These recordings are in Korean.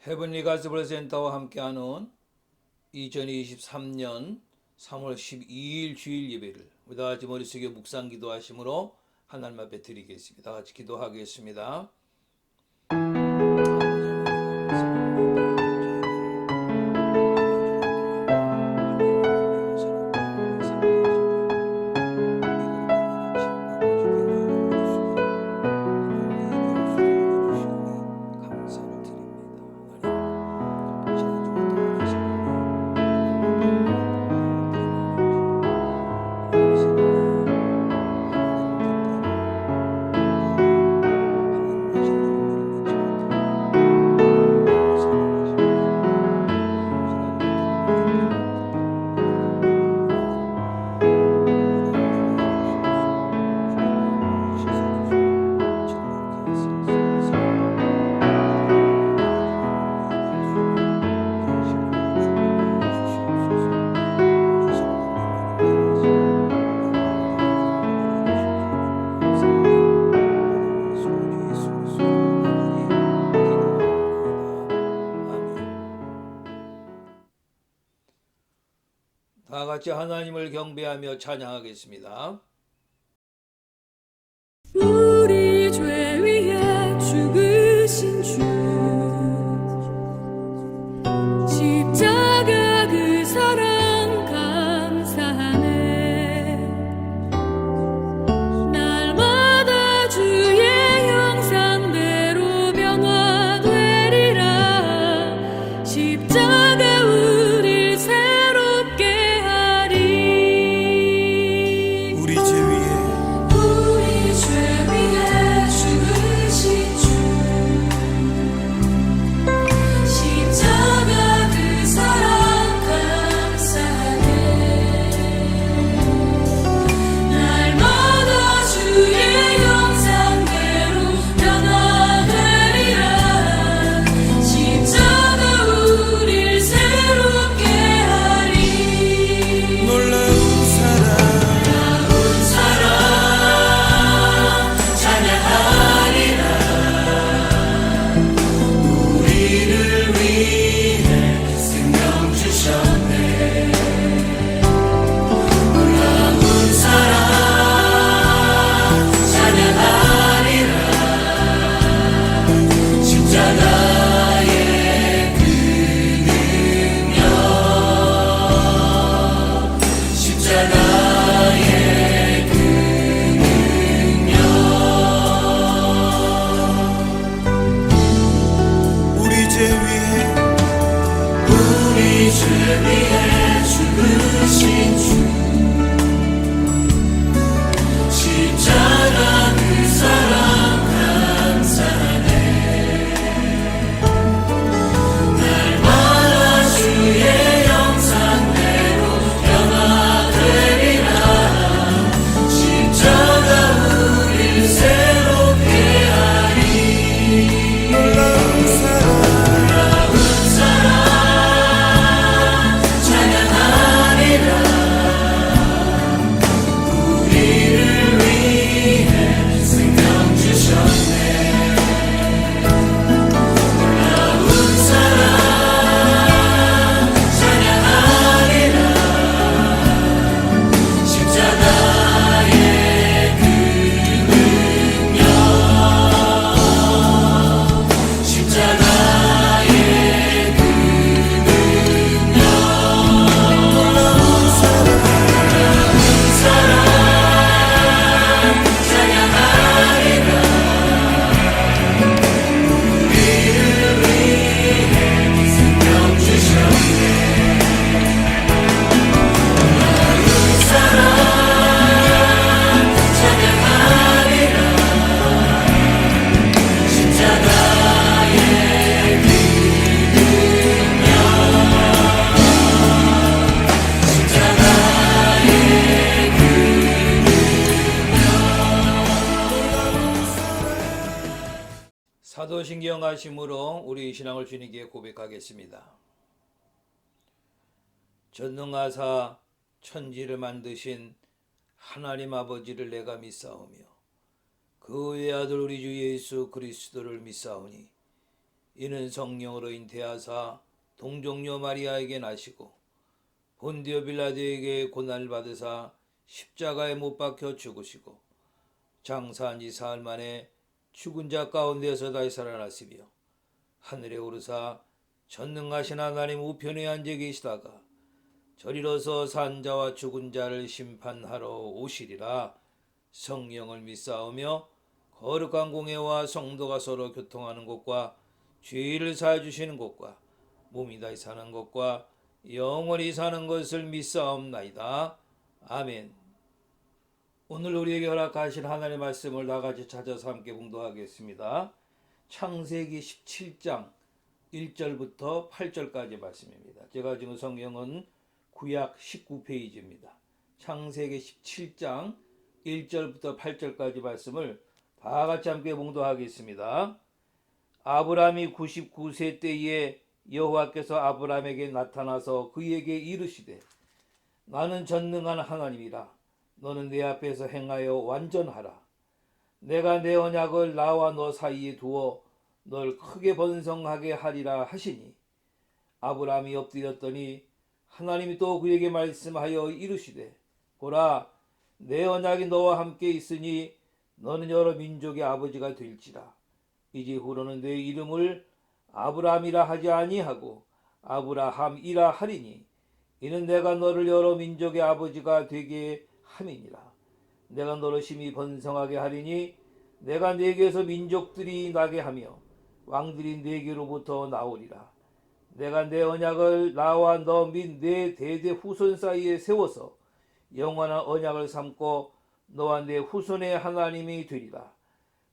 헤븐리 가스펠 센터와 함께하는 2023년 3월 12일 주일 예배를 우리 다 같이 머릿속에 묵상 기도하심으로 하나님 앞에 드리겠습니다. 다 같이 기도하겠습니다. 다 같이 하나님을 경배하며 찬양하겠습니다. 우리 죄 위해 죽으신 주 십자가 그 사랑 감사하네. 날마다 주의 형상대로 변화되리라. 십자가 우릴 새롭게 하리. 우리 죄 위에 죽으신 주 십자가 그 사랑 감사하네. 날마다 주의 형상대로 변화되리라. 십자가 우릴 새롭게 하리. 놀라운 사랑 찬양하리라. 우리를 위해 생명 주셨네. 놀라운 사랑 찬양하리라. 십자가의 그 능력, 십자가의 그 능력. 우리 죄 위에 우리 죄 위해 죽으신 주 십자가 그 사랑 감사하네. 날마다 주의 형상대로 변화되리라. 십자가 우릴 새롭게 하리. 놀라운 사랑 찬양하리라. 우리를 위해 생명 주셨네. 놀라운 사랑 찬양하리라. 십자가의 그 능력, 십자가의 그 능력. 놀라운 사랑 찬양하리라. 우리를 위해 생명 주셨네. 놀라운 사랑 찬양하리라. 십자가의 그 능력, 십자가의 그 사도신경 하심으로 우리 신앙을 주님께 고백하겠습니다. 전능하사 천지를 만드신 하나님 아버지를 내가 믿사오며 그 외아들 우리 주 예수 그리스도를 믿사오니 이는 성령으로 잉태하사 동정녀 마리아에게 나시고 본디오 빌라도에게 고난을 받으사 십자가에 못 박혀 죽으시고 장사한 지 사흘 만에 죽은 자 가운데서 다시 살아났으며 하늘에 오르사 전능하신 하나님 우편에 앉아 계시다가 저리로서 산 자와 죽은 자를 심판하러 오시리라. 성령을 믿사오며 거룩한 공회와 성도가 서로 교통하는 것과 죄를 사해 주시는 것과 몸이 다시 사는 것과 영원히 사는 것을 믿사옵나이다. 아멘. 오늘 우리에게 허락하신 하나님의 말씀을 나같이 찾아서 함께 봉독하겠습니다. 창세기 17장 1절부터 8절까지 말씀입니다. 제가 지금 성경은 구약 19페이지입니다. 창세기 17장 1절부터 8절까지 말씀을 다 같이 함께 봉독하겠습니다. 아브라함이 99세 때에 여호와께서 아브라함에게 나타나서 그에게 이르시되 나는 전능한 하나님이라. 너는 내 앞에서 행하여 완전하라. 내가 내 언약을 나와 너 사이에 두어 널 크게 번성하게 하리라 하시니 아브라함이 엎드렸더니 하나님이 또 그에게 말씀하여 이르시되 보라 내 언약이 너와 함께 있으니 너는 여러 민족의 아버지가 될지라. 이제 후로는 내 이름을 아브라함이라 하지 아니하고 아브라함이라 하리니 이는 내가 너를 여러 민족의 아버지가 되게 함이니라. 내가 너를 심히 번성하게 하리니 내가 네게서 민족들이 나게 하며 왕들이 네게로부터 나오리라. 내가 내 언약을 나와 너 및 내 대대 후손 사이에 세워서 영원한 언약을 삼고 너와 내 후손의 하나님이 되리라.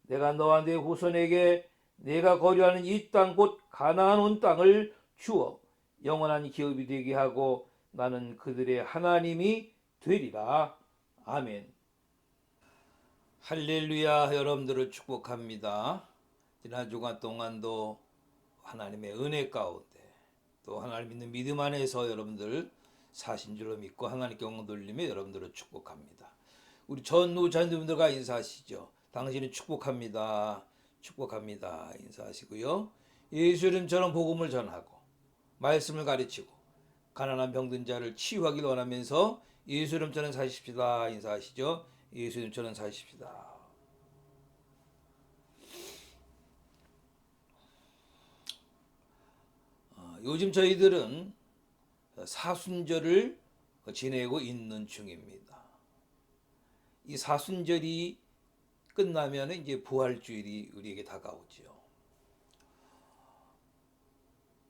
내가 너와 내 후손에게 내가 거류하는 이 땅 곧 가나안 온 땅을 주어 영원한 기업이 되게 하고 나는 그들의 하나님이 되리라. 아멘. 할렐루야. 여러분들을 축복합니다. 지난 주간 동안도 하나님의 은혜 가운데 또 하나님 믿는 믿음 안에서 여러분들 사신 줄로 믿고 하나님께 영광 돌리며 여러분들을 축복합니다. 우리 전후 자녀분들과 인사하시죠. 당신은 축복합니다. 축복합니다. 인사하시고요. 예수 이름처럼 복음을 전하고 말씀을 가르치고 가난한 병든 자를 치유하길 원하면서 예수 이름처럼 사십시다. 인사하시죠. 예수 이름처럼 사십시다. 요즘 저희들은 사순절을 지내고 있는 중입니다. 이 사순절이 끝나면 이제 부활주일이 우리에게 다가오죠.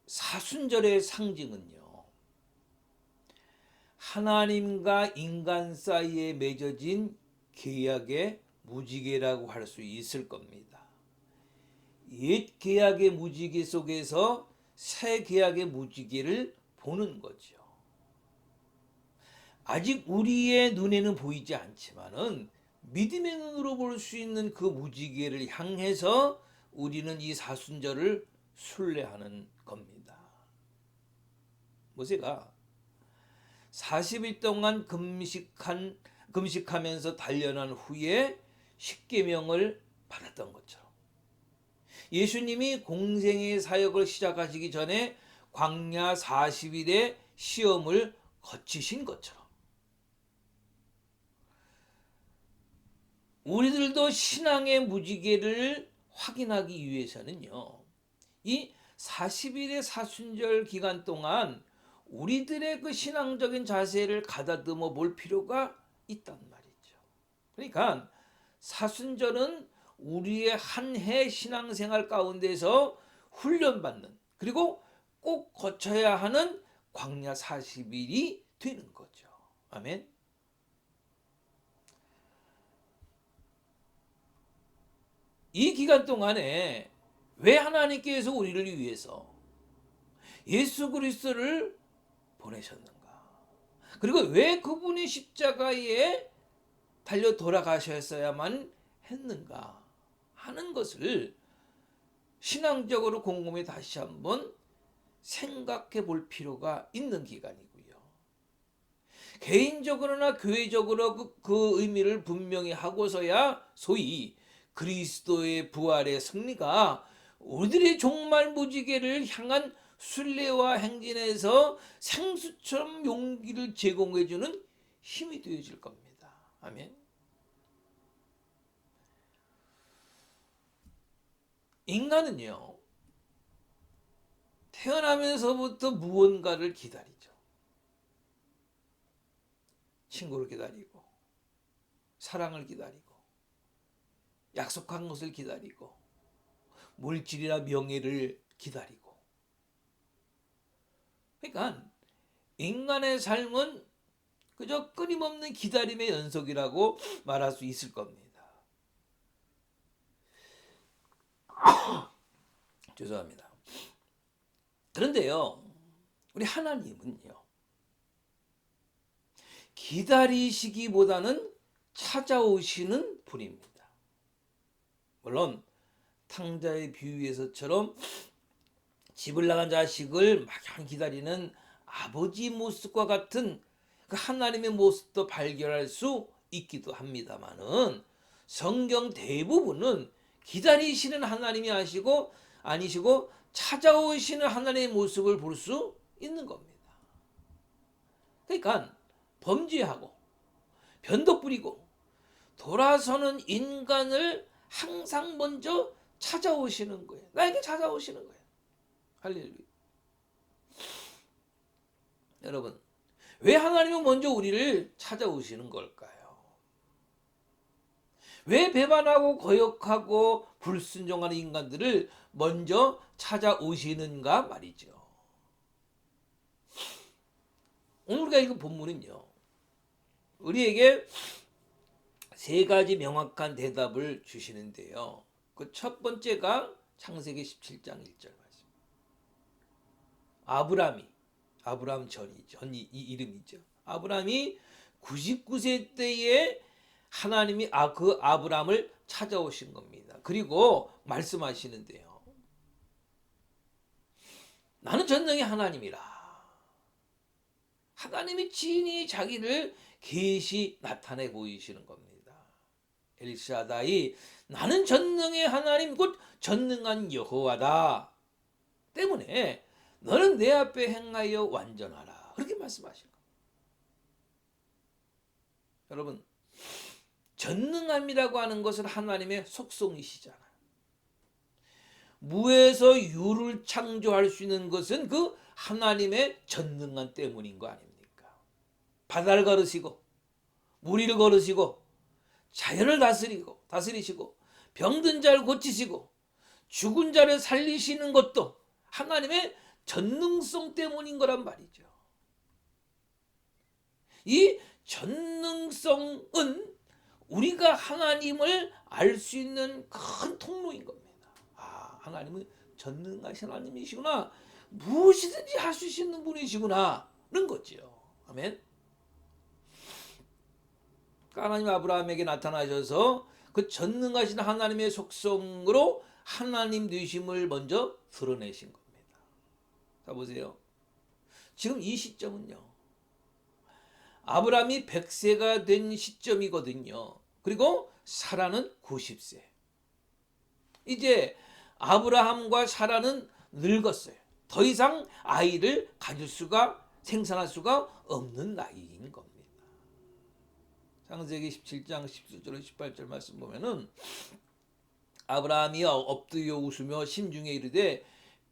사순절의 상징은요, 하나님과 인간 사이에 맺어진 계약의 무지개라고 할 수 있을 겁니다. 옛 계약의 무지개 속에서 새 계약의 무지개를 보는 거죠. 아직 우리의 눈에는 보이지 않지만은 믿음의 눈으로 볼 수 있는 그 무지개를 향해서 우리는 이 사순절을 순례하는 겁니다. 모세가 40일 동안 금식하면서 단련한 후에 십계명을 받았던 것처럼 예수님이 공생의 사역을 시작하시기 전에 광야 40일의 시험을 거치신 것처럼 우리들도 신앙의 무지개를 확인하기 위해서는요, 이 40일의 사순절 기간 동안 우리들의 그 신앙적인 자세를 가다듬어 볼 필요가 있단 말이죠. 그러니까 사순절은 우리의 한 해 신앙생활 가운데서 훈련받는, 그리고 꼭 거쳐야 하는 광야 40일이 되는 거죠. 아멘. 이 기간 동안에 왜 하나님께서 우리를 위해서 예수 그리스도를 보내셨는가? 그리고 왜 그분이 십자가에 달려 돌아가셨어야만 했는가 하는 것을 신앙적으로 곰곰이 다시 한번 생각해 볼 필요가 있는 기간이고요. 개인적으로나 교회적으로 그 의미를 분명히 하고서야 소위 그리스도의 부활의 승리가 우리들의 종말 무지개를 향한 순례와 행진에서 생수처럼 용기를 제공해주는 힘이 되어질 겁니다. 아멘. 인간은요, 태어나면서부터 무언가를 기다리죠. 친구를 기다리고, 사랑을 기다리고, 약속한 것을 기다리고, 물질이나 명예를 기다리고. 그러니까 인간의 삶은 그저 끊임없는 기다림의 연속이라고 말할 수 있을 겁니다. 죄송합니다. 그런데요, 우리 하나님은요, 기다리시기보다는 찾아오시는 분입니다. 물론 탕자의 비유에서처럼 집을 나간 자식을 막연 기다리는 아버지 모습과 같은 그 하나님의 모습도 발견할 수 있기도 합니다만은, 성경 대부분은 기다리시는 하나님이 아니시고 찾아오시는 하나님의 모습을 볼 수 있는 겁니다. 그러니까 범죄하고 변덕 부리고 돌아서는 인간을 항상 먼저 찾아오시는 거예요. 나에게 찾아오시는 거예요. 할렐루야. 여러분, 왜 하나님은 먼저 우리를 찾아오시는 걸까요? 왜 배반하고 거역하고 불순종하는 인간들을 먼저 찾아오시는가 말이죠. 오늘 우리가 읽은 본문은요, 우리에게 세 가지 명확한 대답을 주시는데요. 그 첫 번째가 창세기 17장 1절 말씀. 아브람 전이 이 이름이죠. 아브람이 99세 때에 하나님이 그 아브람을 찾아오신 겁니다. 그리고 말씀하시는데요, 나는 전능의 하나님이라. 하나님이 친히 자기를 계시 나타내 보이시는 겁니다. 엘샤다이, 나는 전능의 하나님 곧 전능한 여호와다 때문에 너는 내 앞에 행하여 완전하라. 그렇게 말씀하신 겁니다. 여러분, 전능함이라고 하는 것은 하나님의 속성이시잖아요. 무에서 유를 창조할 수 있는 것은 그 하나님의 전능함 때문인 거 아닙니까? 바다를 걸으시고 무리를 걸으시고 자연을 다스리시고 병든 자를 고치시고 죽은 자를 살리시는 것도 하나님의 전능성 때문인 거란 말이죠. 이 전능성은 우리가 하나님을 알 수 있는 큰 통로인 겁니다. 하나님은 전능하신 하나님이시구나, 무엇이든지 할 수 있는 분이시구나는 거죠. 아멘. 하나님 아브라함에게 나타나셔서 그 전능하신 하나님의 속성으로 하나님 되심을 먼저 드러내신 겁니다. 자, 보세요. 지금 이 시점은요, 아브라함이 100세가 된 시점이거든요. 그리고 사라는 90세. 이제 아브라함과 사라는 늙었어요. 더 이상 아이를 생산할 수가 없는 나이인 겁니다. 창세기 17장 17절 18절 말씀 보면은, 아브라함이 엎드려 웃으며 심중에 이르되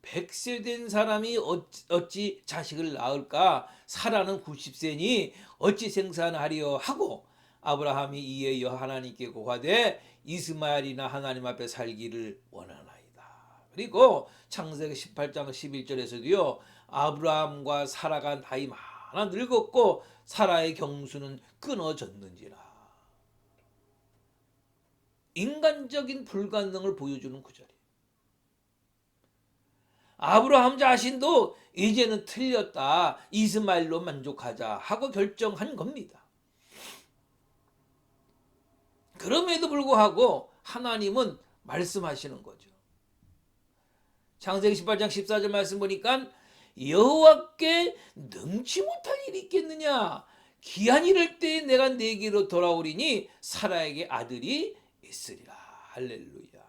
100세 된 사람이 어찌 자식을 낳을까? 사라는 90세니 어찌 생산하리요? 하고 아브라함이 이에 하나님께 고하되 이스마엘이나 하나님 앞에 살기를 원하나이다. 그리고 창세기 18장 11절에서도요, 아브라함과 사라가 나이 많아 늙었고 사라의 경수는 끊어졌는지라. 인간적인 불가능을 보여주는 구절이에요. 아브라함 자신도 이제는 틀렸다, 이스마엘로 만족하자 하고 결정한 겁니다. 그럼에도 불구하고 하나님은 말씀하시는 거죠. 창세기 18장 14절 말씀 보니까 여호와께 능치 못할 일이 있겠느냐, 기한이 이를 때에 내가 내게로 돌아오리니 사라에게 아들이 있으리라. 할렐루야.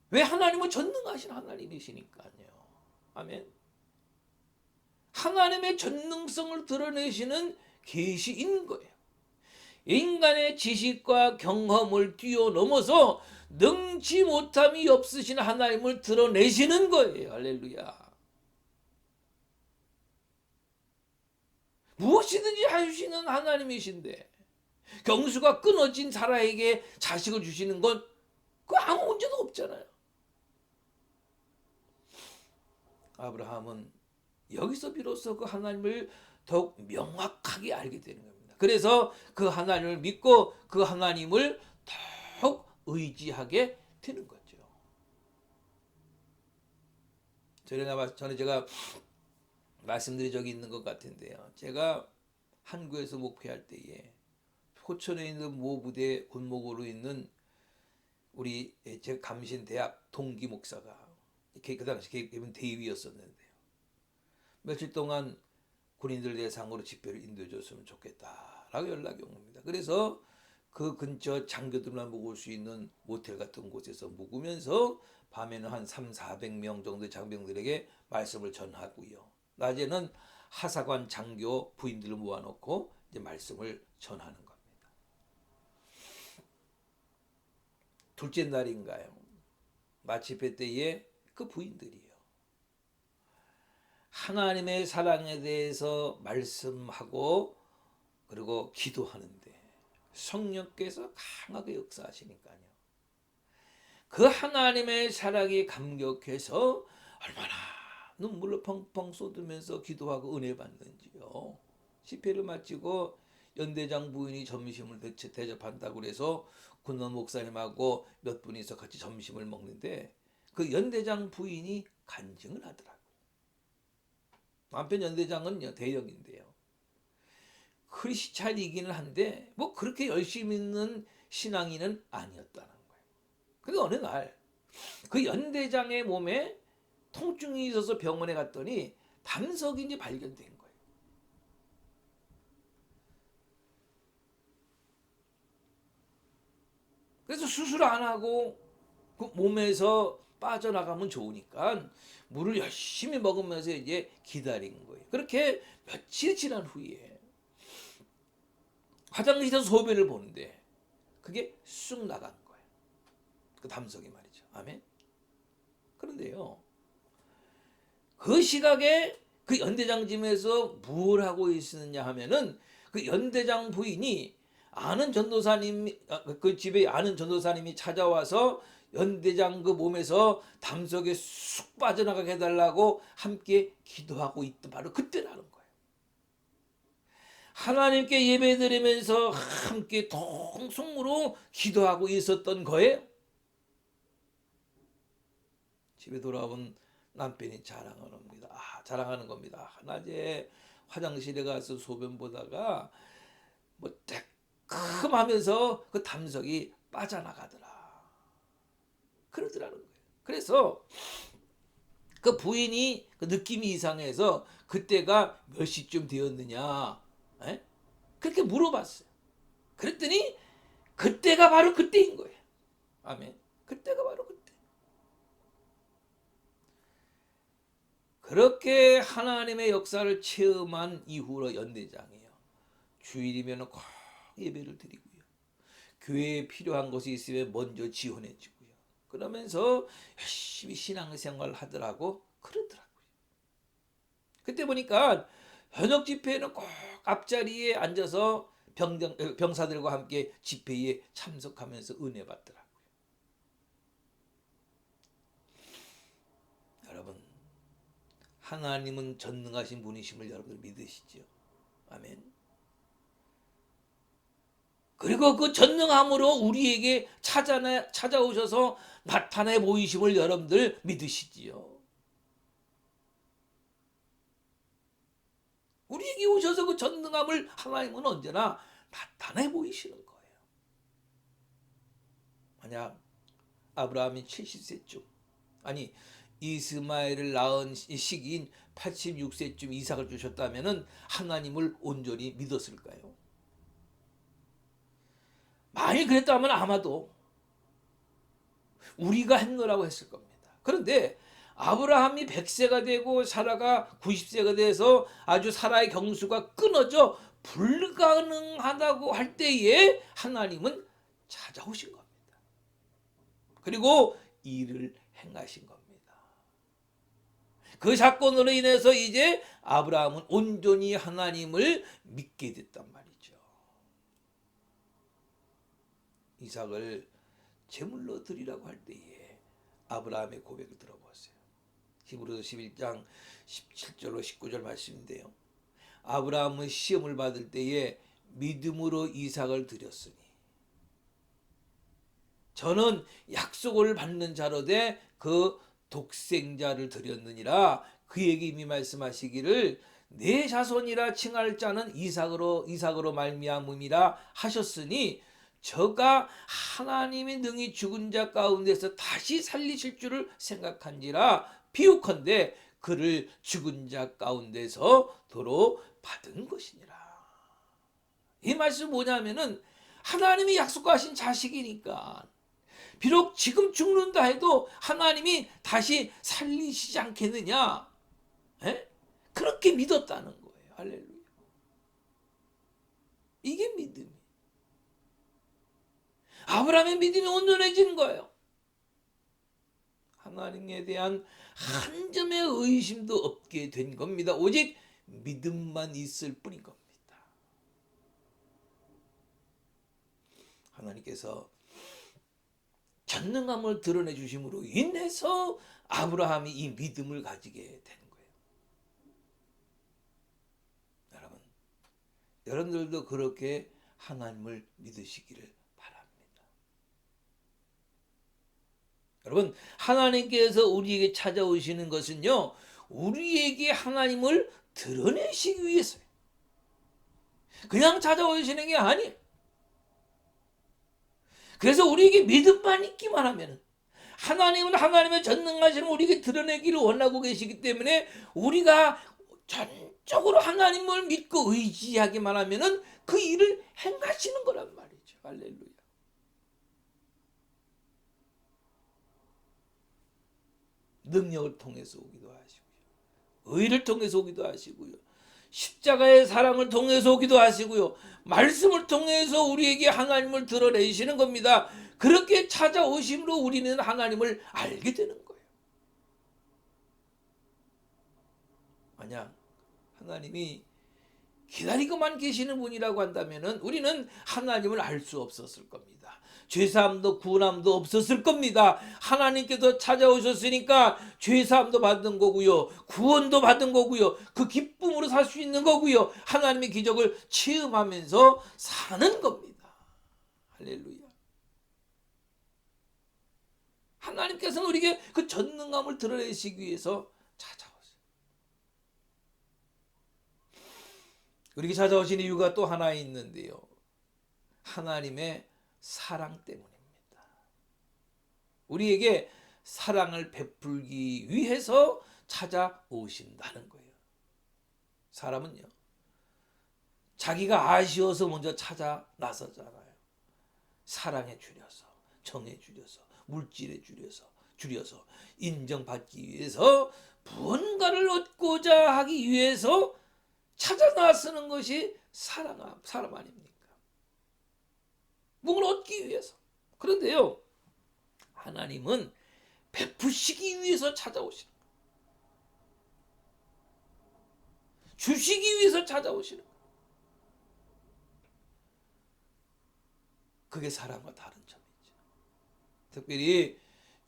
왜? 하나님은 전능하신 하나님이시니까요. 아멘. 하나님의 전능성을 드러내시는 계시인 거예요. 인간의 지식과 경험을 뛰어넘어서 능치 못함이 없으신 하나님을 드러내시는 거예요. 할렐루야. 무엇이든지 하시는 하나님이신데 경수가 끊어진 사라에게 자식을 주시는 건 그 아무 문제도 없잖아요. 아브라함은 여기서 비로소 그 하나님을 더욱 명확하게 알게 되는 겁니다. 그래서 그 하나님을 믿고 그 하나님을 더욱 의지하게 되는 거죠. 전에 제가 말씀드린 적이 있는 것 같은데요. 제가 한국에서 목회할 때에 포천에 있는 모 부대 군목으로 있는 우리 제 감신대학 동기 목사가 그 당시 개빈 대위였었는데요. 며칠 동안 군인들 대상으로 집회를 인도해 줬으면 좋겠다라고 연락이 옵니다. 그래서 그 근처 장교들만 묵을 수 있는 모텔 같은 곳에서 묵으면서 밤에는 한 300~400명 정도의 장병들에게 말씀을 전하고요. 낮에는 하사관 장교 부인들을 모아놓고 이제 말씀을 전하는 겁니다. 둘째 날인가요? 마치회 때에 그 부인들이요. 하나님의 사랑에 대해서 말씀하고 그리고 기도하는데 성령께서 강하게 역사하시니까요. 그 하나님의 사랑이 감격해서 얼마나 눈물을 펑펑 쏟으면서 기도하고 은혜 받는지요. 집회를 마치고 연대장 부인이 점심을 대접한다고 그래서 군원 목사님하고 몇 분이서 같이 점심을 먹는데 그 연대장 부인이 간증을 하더라고요. 남편 연대장은 대령인데요. 크리스찬이기는 한데 뭐 그렇게 열심히 있는 신앙인은 아니었다는 거예요. 근데 어느 날 그 연대장의 몸에 통증이 있어서 병원에 갔더니 담석이 발견된 거예요. 그래서 수술 안 하고 그 몸에서 빠져나가면 좋으니까 물을 열심히 먹으면서 이제 기다린 거예요. 그렇게 며칠 지난 후에 화장실에서 소변을 보는데 그게 쑥 나간 거예요. 그 담석이 말이죠. 아멘. 그런데요, 그 시각에 그 연대장 집에서 뭘 하고 있었느냐 하면은 그 연대장 부인이 아는 전도사님, 그 집에 아는 전도사님이 찾아와서 연대장 그 몸에서 담석에 쑥 빠져나가게 해달라고 함께 기도하고 있던 바로 그때라는 거예요. 하나님께 예배드리면서 함께 동성으로 기도하고 있었던 거예요. 집에 돌아온 남편이 자랑하는 겁니다. 낮에 화장실에 가서 소변 보다가 뭐 뜨끔하면서 그 담석이 빠져나가더라. 그러더라는 거예요. 그래서 그 부인이 그 느낌이 이상해서 그때가 몇 시쯤 되었느냐, 그렇게 물어봤어요. 그랬더니 그때가 바로 그때인 거예요. 아멘. 그때가 바로 그때. 그렇게 하나님의 역사를 체험한 이후로 연대장이요, 주일이면 꼭 예배를 드리고요, 교회에 필요한 것이 있으면 먼저 지원해 주고요, 그러면서 열심히 신앙생활을 하더라고 그러더라고요. 그때 보니까 현역 집회에는 꼭 앞자리에 앉아서 병사들과 함께 집회에 참석하면서 은혜 받더라고요. 여러분, 하나님은 전능하신 분이심을 여러분들 믿으시죠? 아멘. 그리고 그 전능함으로 우리에게 찾아오셔서 나타내 보이심을 여러분들 믿으시지요? 우리에게 오셔서 그 전능함을 하나님은 언제나 나타내 보이시는 거예요. 만약 아브라함이 70세쯤, 아니 이스마엘을 낳은 시기인 86세쯤 이삭을 주셨다면 하나님을 온전히 믿었을까요? 만일 그랬다면 아마도 우리가 했노라고 했을 겁니다. 그런데 아브라함이 100세가 되고 사라가 90세가 돼서 아주 사라의 경수가 끊어져 불가능하다고 할 때에 하나님은 찾아오신 겁니다. 그리고 일을 행하신 겁니다. 그 사건으로 인해서 이제 아브라함은 온전히 하나님을 믿게 됐단 말이죠. 이삭을 제물로 드리라고 할 때에 아브라함의 고백을 들어보았어요. 히브리서 11장 17절로 19절 말씀인데요. 아브라함은 시험을 받을 때에 믿음으로 이삭을 드렸으니 저는 약속을 받는 자로 돼 그 독생자를 드렸느니라. 그에게 이미 말씀하시기를 내 자손이라 칭할 자는 이삭으로 말미암음이라 하셨으니 저가 하나님이 능히 죽은 자 가운데서 다시 살리실 줄을 생각한지라. 비유컨대 그를 죽은 자 가운데서 도로 받은 것이니라. 이 말씀 뭐냐면은 하나님이 약속하신 자식이니까 비록 지금 죽는다 해도 하나님이 다시 살리시지 않겠느냐. 에? 그렇게 믿었다는 거예요. 할렐루야. 이게 믿음이. 아브라함의 믿음이 온전해진 거예요. 하나님에 대한 한 점의 의심도 없게 된 겁니다. 오직 믿음만 있을 뿐인 겁니다. 하나님께서 전능함을 드러내 주심으로 인해서 아브라함이 이 믿음을 가지게 된 거예요. 여러분들도 그렇게 하나님을 믿으시기를 바랍니다. 여러분, 하나님께서 우리에게 찾아오시는 것은요, 우리에게 하나님을 드러내시기 위해서요. 그냥 찾아오시는 게 아니에요. 그래서 우리에게 믿음만 있기만 하면 하나님은 하나님의 전능하심을 우리에게 드러내기를 원하고 계시기 때문에 우리가 전적으로 하나님을 믿고 의지하기만 하면 그 일을 행하시는 거란 말이죠. 할렐루야. 능력을 통해서 오기도 하시고요. 의를 통해서 오기도 하시고요. 십자가의 사랑을 통해서 오기도 하시고요. 말씀을 통해서 우리에게 하나님을 드러내시는 겁니다. 그렇게 찾아오심으로 우리는 하나님을 알게 되는 거예요. 만약 하나님이 기다리고만 계시는 분이라고 한다면 우리는 하나님을 알 수 없었을 겁니다. 죄사함도 구원함도 없었을 겁니다. 하나님께서 찾아오셨으니까 죄사함도 받은 거고요. 구원도 받은 거고요. 그 기쁨으로 살 수 있는 거고요. 하나님의 기적을 체험하면서 사는 겁니다. 할렐루야. 하나님께서는 우리에게 그 전능함을 드러내시기 위해서 찾아오세요. 우리에게 찾아오신 이유가 또 하나 있는데요. 하나님의 사랑 때문입니다. 우리에게 사랑을 베풀기 위해서 찾아오신다는 거예요. 사람은요, 자기가 아쉬워서 먼저 찾아 나서잖아요. 사랑에 줄여서, 정에 줄여서, 물질에 줄여서 인정받기 위해서 무언가를 얻고자 하기 위해서 찾아 나서는 것이 사람 아닙니까? 뭘 얻기 위해서. 그런데요, 하나님은 베푸시기 위해서 찾아오시는 거예요. 주시기 위해서 찾아오시는 거예요. 그게 사람과 다른 점이죠. 특별히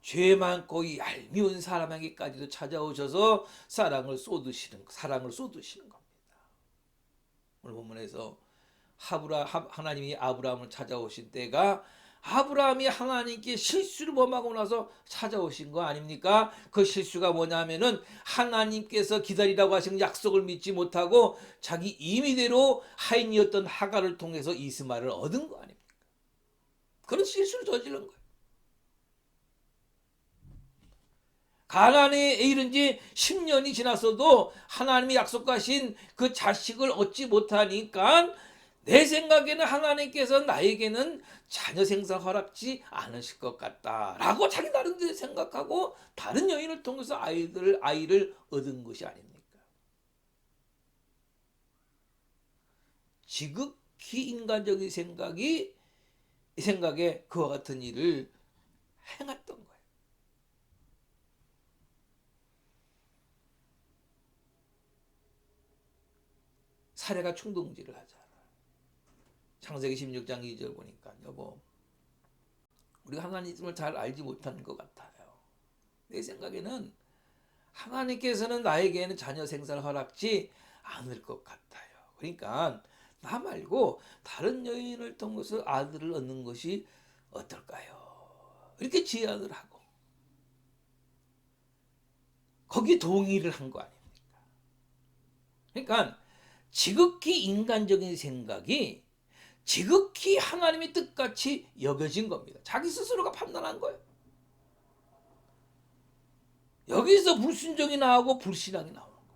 죄 많고 얄미운 사람에게까지도 찾아오셔서 사랑을 쏟으시는 겁니다. 오늘 본문에서 하나님이 아브라함을 찾아오신 때가 아브라함이 하나님께 실수를 범하고 나서 찾아오신 거 아닙니까? 그 실수가 뭐냐면은 하나님께서 기다리라고 하신 약속을 믿지 못하고 자기 임의대로 하인이었던 하갈을 통해서 이스마엘을 얻은 거 아닙니까? 그런 실수를 저지른 거예요. 가나안에 이른 지 10년이 지났어도 하나님이 약속하신 그 자식을 얻지 못하니까 내 생각에는 하나님께서 나에게는 자녀 생산 허락지 않으실 것 같다라고 자기 나름대로 생각하고 다른 여인을 통해서 아이를 얻은 것이 아닙니까? 지극히 인간적인 이 생각에 그와 같은 일을 행했던 거예요. 사례가 충동질을 하잖아. 창세기 16장 2절 보니까 여보, 우리가 하나님을 잘 알지 못하는 것 같아요. 내 생각에는 하나님께서는 나에게는 자녀 생산 허락지 않을 것 같아요. 그러니까 나 말고 다른 여인을 통해서 아들을 얻는 것이 어떨까요? 이렇게 제안을 하고 거기 동의를 한 거 아닙니까? 그러니까 지극히 인간적인 생각이 지극히 하나님의 뜻같이 여겨진 겁니다. 자기 스스로가 판단한 거예요. 여기서 불순종이 나오고 불신앙이 나오는 거예요.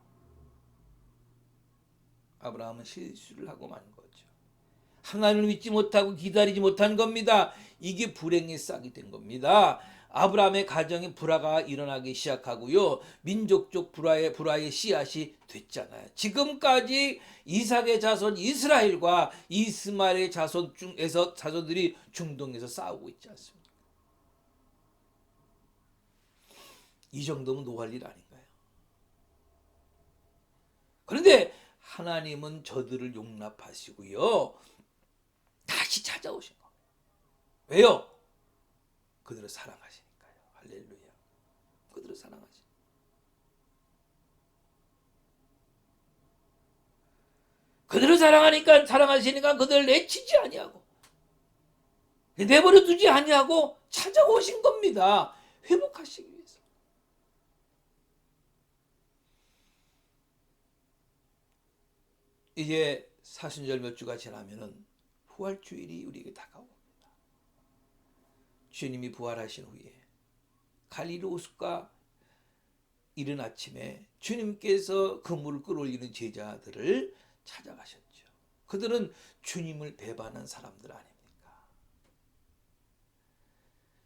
아브라함은 실수를 하고 만 거죠. 하나님을 믿지 못하고 기다리지 못한 겁니다. 이게 불행의 싹이 된 겁니다. 아브라함의 가정에 불화가 일어나기 시작하고요. 민족적 불화의 씨앗이 됐잖아요. 지금까지 이삭의 자손 이스라엘과 이스마엘의 자손들이 중동에서 싸우고 있지 않습니까? 이 정도면 노할 일 아닌가요? 그런데 하나님은 저들을 용납하시고요. 다시 찾아오신 겁니다. 왜요? 그들을 사랑하시니까요. 할렐루야. 그들을 사랑하시니까. 그들을 사랑하시니까 그들을 내치지 아니하고 내버려 두지 아니하고 찾아오신 겁니다. 회복하시기 위해서. 이제 사순절 몇 주가 지나면은 부활주일이 우리에게 다가옵니다. 주님이 부활하신 후에 갈릴리 호숫가 이른 아침에 주님께서 그물을 끌어올리는 제자들을 찾아가셨죠. 그들은 주님을 배반한 사람들 아닙니까?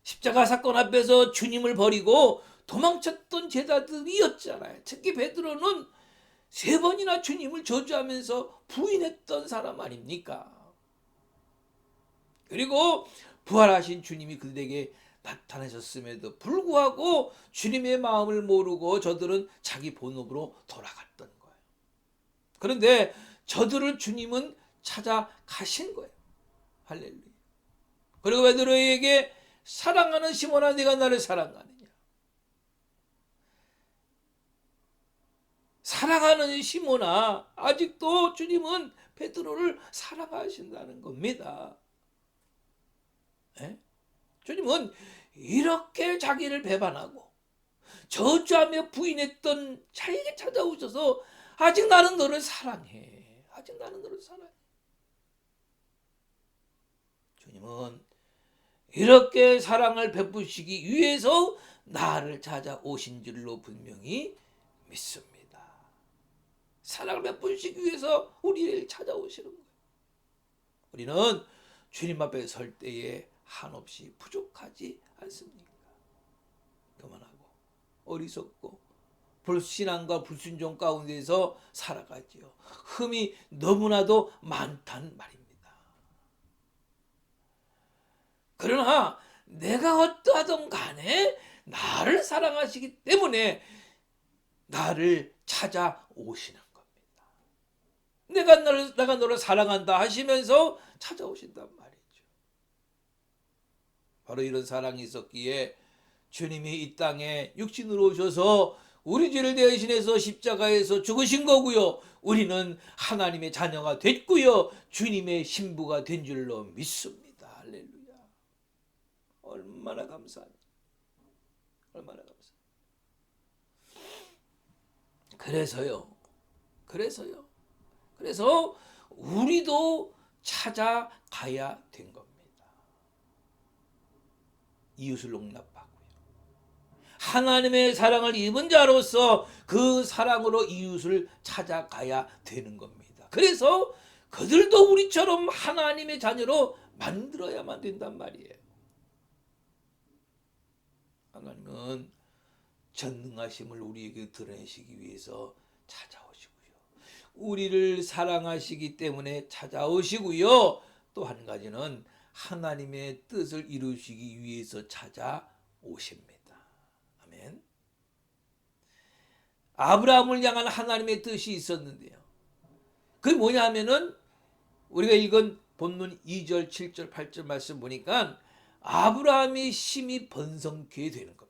십자가 사건 앞에서 주님을 버리고 도망쳤던 제자들이었잖아요. 특히 베드로는 3번이나 주님을 저주하면서 부인했던 사람 아닙니까? 그리고 부활하신 주님이 그들에게 나타나셨음에도 불구하고 주님의 마음을 모르고 저들은 자기 본업으로 돌아갔던 거예요. 그런데 저들을 주님은 찾아가신 거예요. 할렐루야. 그리고 베드로에게 사랑하는 시몬아, 네가 나를 사랑하느냐? 사랑하는 시몬아, 아직도 주님은 베드로를 사랑하신다는 겁니다. 에? 주님은 이렇게 자기를 배반하고 저주하며 부인했던 자에게 찾아오셔서 아직 나는 너를 사랑해. 아직 나는 너를 사랑해. 주님은 이렇게 사랑을 베푸시기 위해서 나를 찾아오신 줄로 분명히 믿습니다. 사랑을 베푸시기 위해서 우리를 찾아오시는 거예요. 우리는 주님 앞에 설 때에 한없이 부족하지 않습니까? 그만하고 어리석고 불신앙과 불순종 가운데서 살아가지요. 흠이 너무나도 많단 말입니다. 그러나 내가 어떠하든 간에 나를 사랑하시기 때문에 나를 찾아오시는 겁니다. 내가 너를 사랑한다 하시면서 찾아오신단 말이죠. 바로 이런 사랑이 있었기에 주님이 이 땅에 육신으로 오셔서 우리 죄를 대신해서 십자가에서 죽으신 거고요. 우리는 하나님의 자녀가 됐고요. 주님의 신부가 된 줄로 믿습니다. 할렐루야. 얼마나 감사합니다. 얼마나 감사합니다. 그래서 우리도 찾아가야 된 겁니다. 이웃을 용납하고요. 하나님의 사랑을 입은 자로서 그 사랑으로 이웃을 찾아가야 되는 겁니다. 그래서 그들도 우리처럼 하나님의 자녀로 만들어야만 된단 말이에요. 하나님은 전능하심을 우리에게 드러내시기 위해서 찾아오시고요. 우리를 사랑하시기 때문에 찾아오시고요. 또 한 가지는 하나님의 뜻을 이루시기 위해서 찾아오십니다. 아멘. 아브라함을 향한 하나님의 뜻이 있었는데요. 그게 뭐냐 하면은 우리가 읽은 본문 2절, 7절, 8절 말씀 보니까 아브라함이 심히 번성케 되는 겁니다.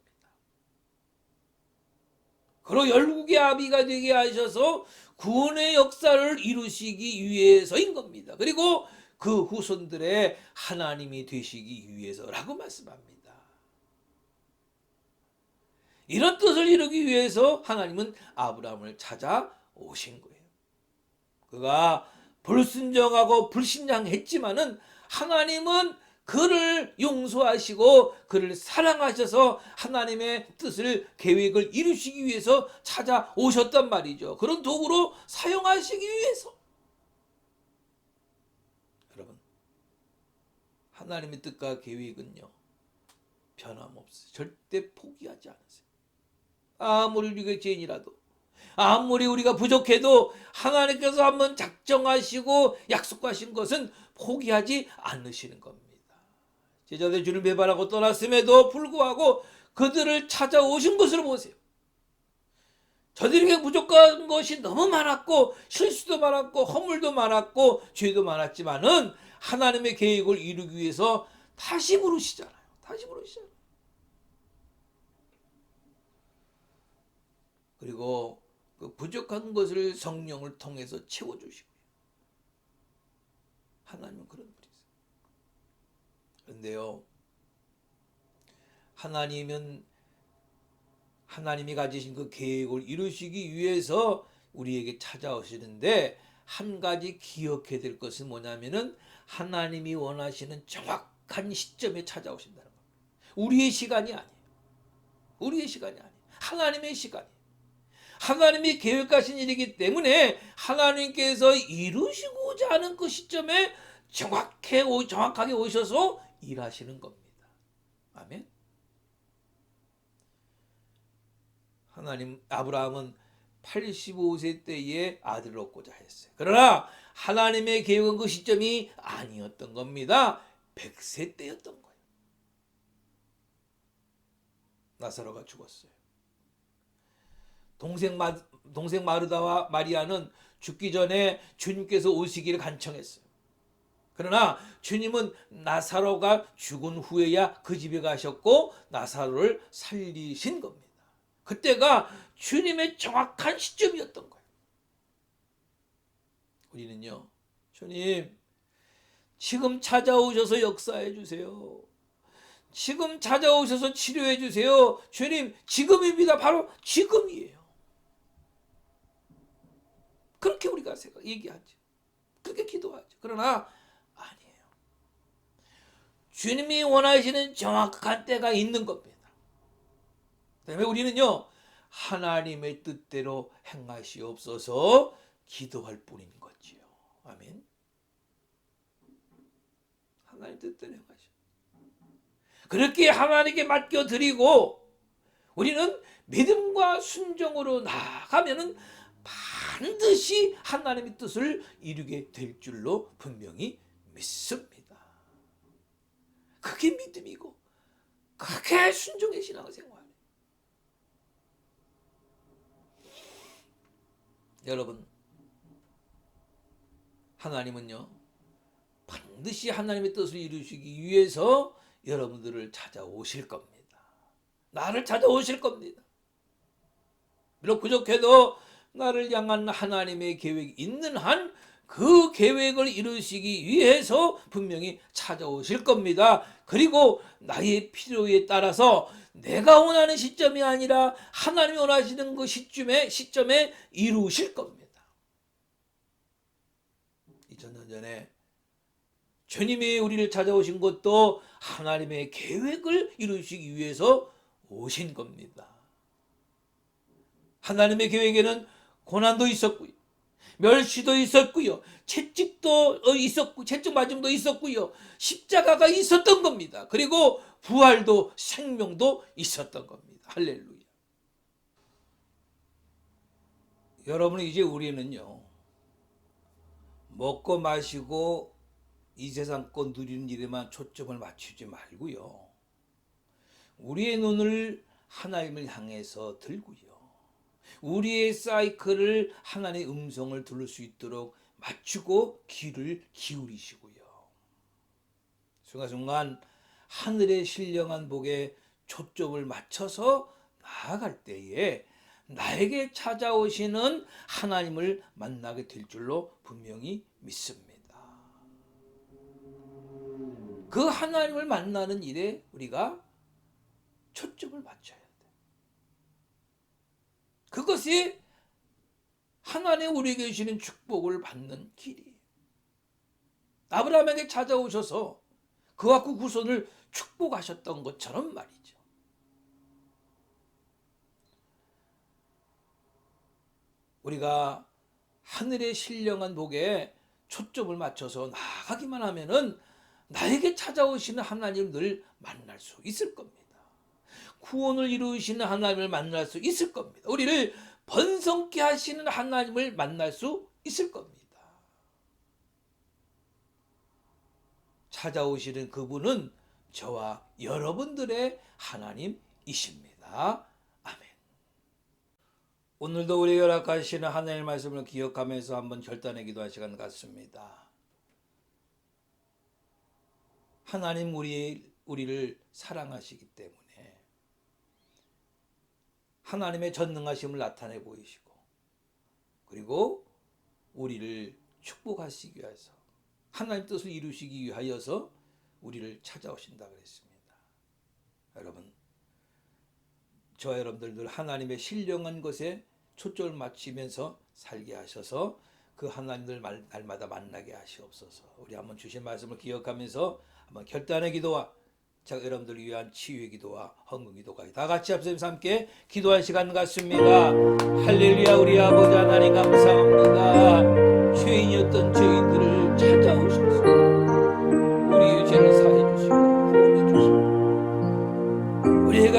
그리고 열국의 아비가 되게 하셔서 구원의 역사를 이루시기 위해서인 겁니다. 그리고 그 후손들의 하나님이 되시기 위해서라고 말씀합니다. 이런 뜻을 이루기 위해서 하나님은 아브라함을 찾아오신 거예요. 그가 불순종하고 불신앙했지만은 하나님은 그를 용서하시고 그를 사랑하셔서 하나님의 뜻을 계획을 이루시기 위해서 찾아오셨단 말이죠. 그런 도구로 사용하시기 위해서. 여러분, 하나님의 뜻과 계획은요 변함없어요. 절대 포기하지 않으세요. 아무리 우리가 죄인이라도, 아무리 우리가 부족해도 하나님께서 한번 작정하시고 약속하신 것은 포기하지 않으시는 겁니다. 제자들 주를 배반하고 떠났음에도 불구하고 그들을 찾아오신 것을 보세요. 저들에게 부족한 것이 너무 많았고 실수도 많았고 허물도 많았고 죄도 많았지만은 하나님의 계획을 이루기 위해서 다시 부르시잖아요. 다시 부르시잖아요. 그리고 그 부족한 것을 성령을 통해서 채워주시고요. 하나님은 그런 분이세요. 그런데요, 하나님이 가지신 그 계획을 이루시기 위해서 우리에게 찾아오시는데 한 가지 기억해야 될 것은 뭐냐면은 하나님이 원하시는 정확한 시점에 찾아오신다는 겁니다. 우리의 시간이 아니에요. 우리의 시간이 아니에요. 하나님의 시간이에요. 하나님이 계획하신 일이기 때문에 하나님께서 이루시고자 하는 그 시점에 정확하게 오셔서 일하시는 겁니다. 아멘. 아브라함은 85세 때에 아들을 얻고자 했어요. 그러나 하나님의 계획은 그 시점이 아니었던 겁니다. 100세 때였던 거예요. 나사로가 죽었어요. 동생 마르다와 마리아는 죽기 전에 주님께서 오시기를 간청했어요. 그러나 주님은 나사로가 죽은 후에야 그 집에 가셨고 나사로를 살리신 겁니다. 그때가 주님의 정확한 시점이었던 거예요. 우리는요, 주님 지금 찾아오셔서 역사해 주세요. 지금 찾아오셔서 치료해 주세요. 주님 지금입니다. 바로 지금이에요. 그렇게 우리가 얘기하죠. 그렇게 기도하죠. 그러나 아니에요. 주님이 원하시는 정확한 때가 있는 겁니다. 그다음에 우리는요, 하나님의 뜻대로 행하시옵소서 기도할 뿐인 거지요. 아멘. 하나님 뜻대로 행하시오. 그렇게 하나님께 맡겨드리고 우리는 믿음과 순종으로 나아가면은 반드시 하나님의 뜻을 이루게 될 줄로 분명히 믿습니다. 그게 믿음이고 그게 순종의 신앙생활. 여러분, 하나님은요 반드시 하나님의 뜻을 이루시기 위해서 여러분들을 찾아오실 겁니다. 나를 찾아오실 겁니다. 비록 부족해도 나를 향한 하나님의 계획이 있는 한 그 계획을 이루시기 위해서 분명히 찾아오실 겁니다. 그리고 나의 필요에 따라서 내가 원하는 시점이 아니라 하나님이 원하시는 그 시점에 이루실 겁니다. 2000년 전에 주님이 우리를 찾아오신 것도 하나님의 계획을 이루시기 위해서 오신 겁니다. 하나님의 계획에는 고난도 있었고요. 멸시도 있었고요. 채찍도 있었고, 채찍 맞음도 있었고요. 십자가가 있었던 겁니다. 그리고 부활도 생명도 있었던 겁니다. 할렐루야. 여러분, 이제 우리는요, 먹고 마시고 이 세상 것 누리는 일에만 초점을 맞추지 말고요, 우리의 눈을 하나님을 향해서 들고요, 우리의 사이클을 하나님의 음성을 들을 수 있도록 맞추고 귀를 기울이시고요, 순간순간 하늘의 신령한 복에 초점을 맞춰서 나아갈 때에 나에게 찾아오시는 하나님을 만나게 될 줄로 분명히 믿습니다. 그 하나님을 만나는 일에 우리가 초점을 맞춰야 돼. 그것이 하나님 우리에게 주시는 축복을 받는 길이에요. 아브라함에게 찾아오셔서 그와 그 후손을 축복하셨던 것처럼 말이죠. 우리가 하늘의 신령한 복에 초점을 맞춰서 나아가기만 하면은 나에게 찾아오시는 하나님을 늘 만날 수 있을 겁니다. 구원을 이루시는 하나님을 만날 수 있을 겁니다. 우리를 번성케 하시는 하나님을 만날 수 있을 겁니다. 찾아오시는 그분은 저와 여러분들의 하나님이십니다. 아멘. 오늘도 우리 허락하시는 하나님의 말씀을 기억하면서 한번 결단의 기도할 시간 같습니다. 하나님 우리를 사랑하시기 때문에 하나님의 전능하심을 나타내 보이시고, 그리고 우리를 축복하시기 위해서 하나님 뜻을 이루시기 위하여서 우리를 찾아오신다 그랬습니다. 여러분, 저와 여러분들 늘 하나님의 신령한 것에 초점을 맞추면서 살게 하셔서 그 하나님을 날마다 만나게 하시옵소서. 우리 한번 주신 말씀을 기억하면서 한번 결단의 기도와 여러분들을 위한 치유의 기도와 헌금 기도가 다 같이 앞서면서 함께 기도할 시간 같습니다. 할렐루야. 우리 아버지 하나님 감사합니다. 죄인이었던 저희들을 찾아오셔서 우리의 죄를 사해 주시고 구원해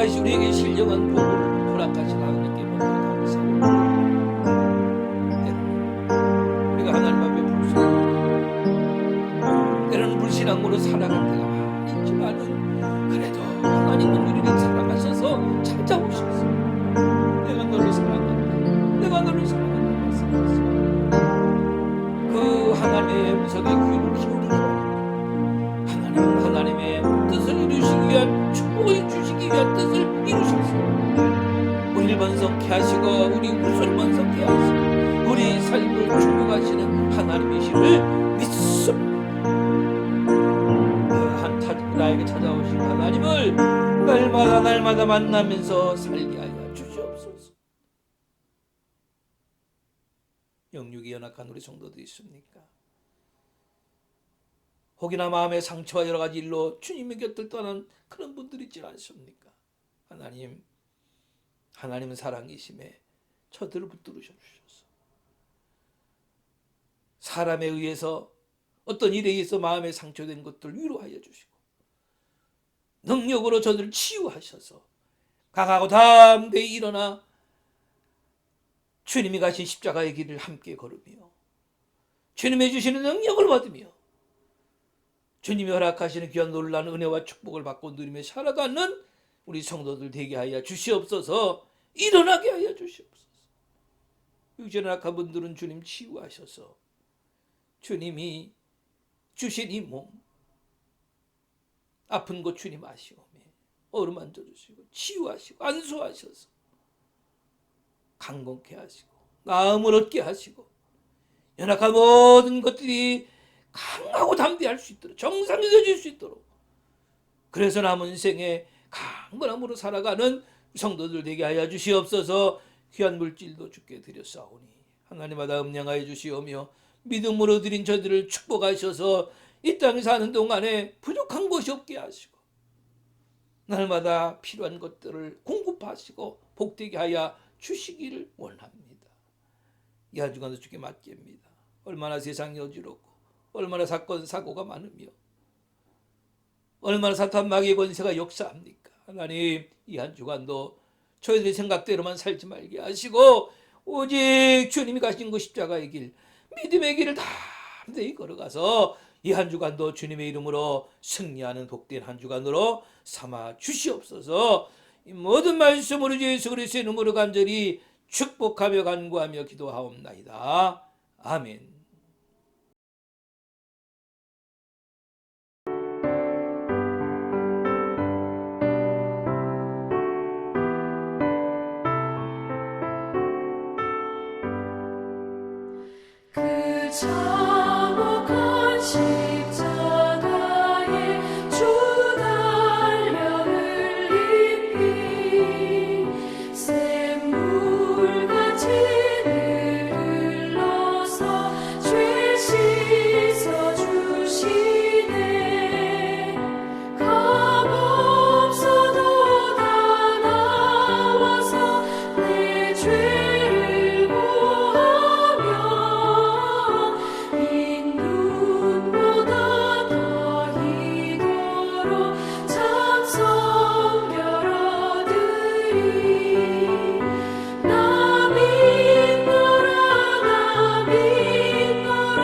주시고 우리에게 신령한 복을 허락하신 하나님께 먼저 감사합니다. 우리가 하나님 앞에 불신하고 때로는 불신앙으로 살아갈 때가 많이 있지만은 그래도 하나님은 우리를 사랑하셔서 찾아오셔서 내가 너를 사랑한다, 내가 너를 사랑한다 말씀하셨습니다. 그 하나님의 음성에 귀를 기울이기 바랍니다. 하나님은 하나님의 뜻을 이루시기 위한, 축복을 주시기 위한 뜻을 이루셨습니다. 우리를 번성케 하시고 우리 후손을 번성케 하시고 우리 삶을 축복하시는 하나님이시를 믿습니다. 나에게 찾아오신 하나님을 날마다 만나면서 살게 하여 주시옵소서. 영육이 연약한 우리 성도도 있습니까? 혹이나 마음의 상처와 여러 가지 일로 주님의 곁을 떠난 그런 분들이 있지 않습니까? 하나님은 사랑이심에 저들을 붙들으셔 주셔서 사람에 의해서 어떤 일에 의해서 마음에 상처된 것들 위로하여 주시고 능력으로 저들을 치유하셔서 강하고 담대히 일어나 주님이 가신 십자가의 길을 함께 걸으며 주님이 주시는 능력을 받으며 주님이 허락하시는 귀한 놀라운 은혜와 축복을 받고 누리며 살아가는 우리 성도들 되게 하여 주시옵소서. 일어나게 하여 주시옵소서. 육체는 악한 분들은 주님 치유하셔서 주님이 주신 이 몸 아픈 곳 주님 아시오며 어루만져 주시고 치유하시고 안수하셔서 강건케 하시고 나음을 얻게 하시고 연약한 모든 것들이 강하고 담대할 수 있도록 정상해질 수 있도록 그래서 남은 생에 강건함으로 살아가는 성도들 되게 하여 주시옵소서. 귀한 물질도 주께 드렸사오니 하나님마다 음량하여 주시오며 믿음으로 드린 저들을 축복하셔서 이 땅에 사는 동안에 부족한 것이 없게 하시고 날마다 필요한 것들을 공급하시고 복되게 하여 주시기를 원합니다. 이 한 주간도 주께 맡깁니다. 얼마나 세상이 어지럽고 얼마나 사건 사고가 많으며 얼마나 사탄 마귀의 권세가 역사합니까? 하나님, 이 한 주간도 저희들의 생각대로만 살지 말게 하시고 오직 주님이 가신 그 십자가의 길, 믿음의 길을 담대히 걸어가서 이 한 주간도 주님의 이름으로 승리하는 복된 한 주간으로 삼아 주시옵소서. 이 모든 말씀으로 예수 그리스도의 이름으로 간절히 축복하며 간구하며 기도하옵나이다. 아멘. 그 참혹한 십자가에 주 달려 흘린 피 샘물같이 늘 흘러서 죄 씻어주시네. 값없어도 다 나와서 내 죄를 보하며 빈 눈보다 더 희도록 참성결 얻으리. 나 믿노라 나 믿노라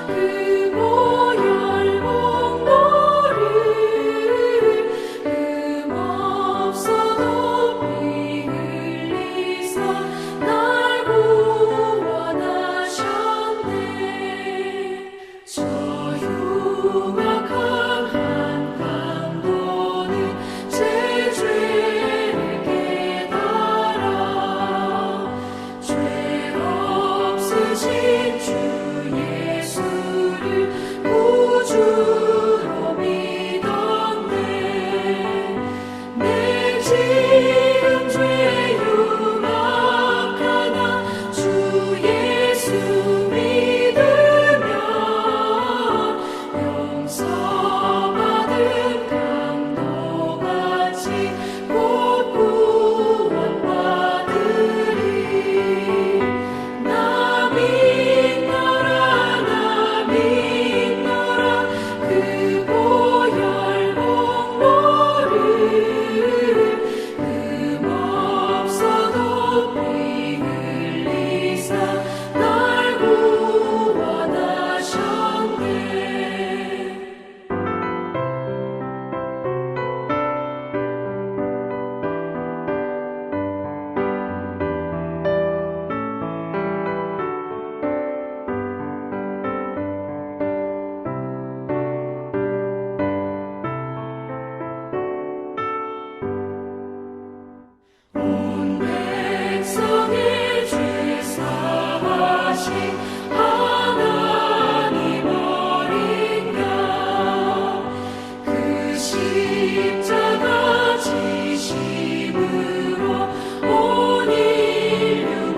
그 보혈 공로를 없어도 피 흘리사 날 구원하셨네. 저 흉악한 한 강도는 제 죄를 깨달아 죄 없으신 주 예수를 구주로 믿었네. 내 지은 죄 흉악하나 주 예수 믿으면 용서받은 강도같이 곧 구원받으리. 나 믿노라 나 믿노라 그 보혈 공로를 없어도 피 흘리사 날 구원하셨네. 온 백성의 죄 사하신 하나님 어린가 그 십자가 지심으로 온 인류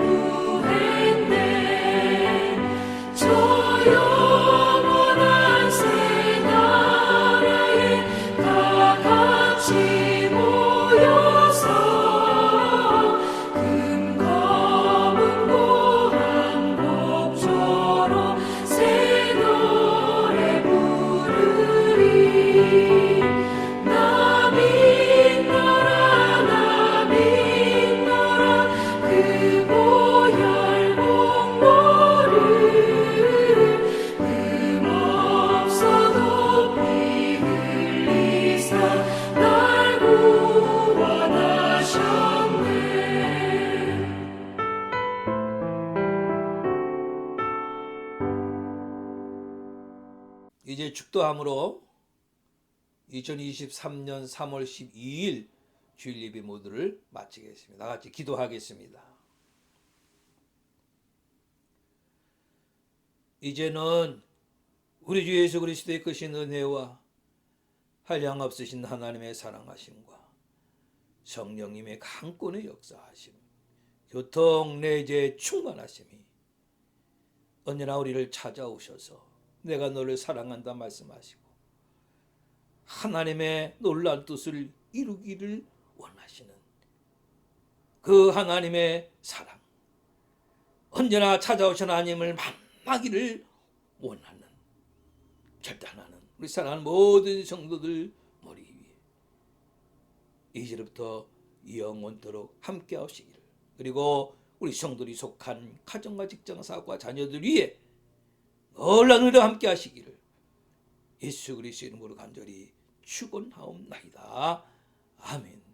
구했네. 저 영원한 새 나라에 다 같이 모여서 금 검은 고한 목조로 새 노래 부르리. 나 믿노라 나 믿노라 그 보혈 공로를 없어도 피 흘리사 날 구원하셨네. 이제 축도함으로 2023년 3월 12일 주일 예배 모두를 마치겠습니다. 다 같이 기도하겠습니다. 이제는 우리 주 예수 그리스도의 크신 은혜와 한량없으신 하나님의 사랑하심과 성령님의 강권의 역사하심, 교통 내재 충만하심이 언제나 우리를 찾아오셔서 내가 너를 사랑한다 말씀하시고 하나님의 놀라운 뜻을 이루기를 원하시는 그 하나님의 사랑, 언제나 찾아오신 하나님을 만나기를 원하는, 결단하는 우리 사랑하는 모든 성도들 머리 위에 이제부터 영원토록 함께 하시기를, 그리고 우리 성도들이 속한 가정과 직장, 사업과 자녀들 위에 놀라늘도 함께 하시기를 예수 그리스도의 이름으로 간절히 축원하옵나이다. 아멘.